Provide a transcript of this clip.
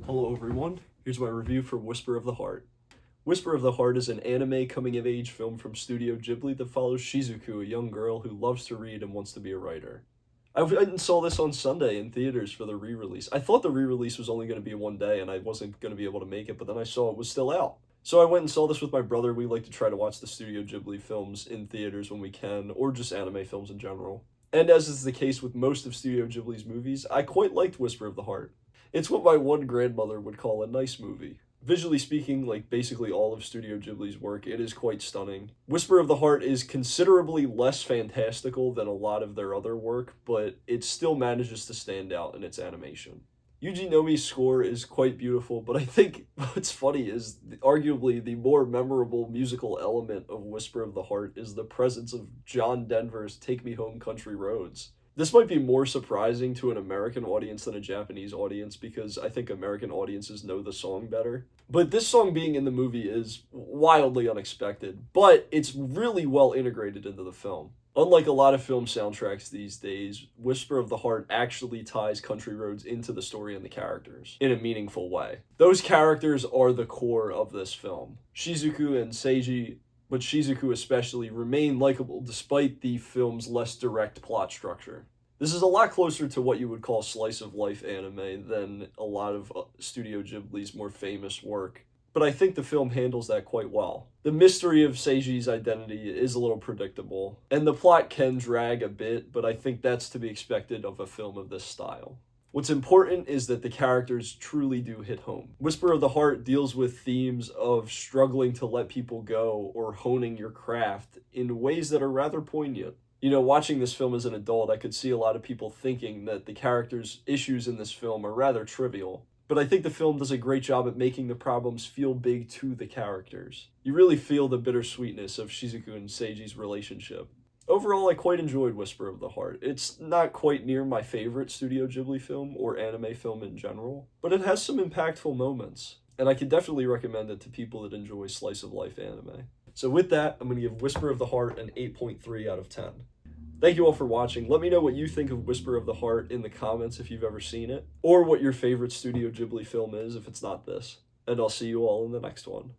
Hello everyone, here's my review for Whisper of the Heart. Whisper of the Heart is an anime coming-of-age film from Studio Ghibli that follows Shizuku, a young girl who loves to read and wants to be a writer. I went and saw this on Sunday in theaters for the re-release. I thought the re-release was only going to be one day and I wasn't going to be able to make it, but then I saw it was still out. So I went and saw this with my brother. We like to try to watch the Studio Ghibli films in theaters when we can, or just anime films in general. And as is the case with most of Studio Ghibli's movies, I quite liked Whisper of the Heart. It's what my one grandmother would call a nice movie. Visually speaking, like basically all of Studio Ghibli's work, it is quite stunning. Whisper of the Heart is considerably less fantastical than a lot of their other work, but it still manages to stand out in its animation. Yuji Nomi's score is quite beautiful, but I think what's funny is arguably the more memorable musical element of Whisper of the Heart is the presence of John Denver's Take Me Home Country Roads. This might be more surprising to an American audience than a Japanese audience because I think American audiences know the song better. But this song being in the movie is wildly unexpected, but it's really well integrated into the film. Unlike a lot of film soundtracks these days, Whisper of the Heart actually ties Country Roads into the story and the characters in a meaningful way. Those characters are the core of this film. Shizuku and Seiji, but Shizuku especially, remain likable despite the film's less direct plot structure. This is a lot closer to what you would call slice-of-life anime than a lot of Studio Ghibli's more famous work, but I think the film handles that quite well. The mystery of Seiji's identity is a little predictable, and the plot can drag a bit, but I think that's to be expected of a film of this style. What's important is that the characters truly do hit home. Whisper of the Heart deals with themes of struggling to let people go or honing your craft in ways that are rather poignant. You know, watching this film as an adult, I could see a lot of people thinking that the characters' issues in this film are rather trivial. But I think the film does a great job at making the problems feel big to the characters. You really feel the bittersweetness of Shizuku and Seiji's relationship. Overall, I quite enjoyed Whisper of the Heart. It's not quite near my favorite Studio Ghibli film or anime film in general, but it has some impactful moments, and I can definitely recommend it to people that enjoy slice-of-life anime. So with that, I'm going to give Whisper of the Heart an 8.3 out of 10. Thank you all for watching. Let me know what you think of Whisper of the Heart in the comments if you've ever seen it, or what your favorite Studio Ghibli film is if it's not this. And I'll see you all in the next one.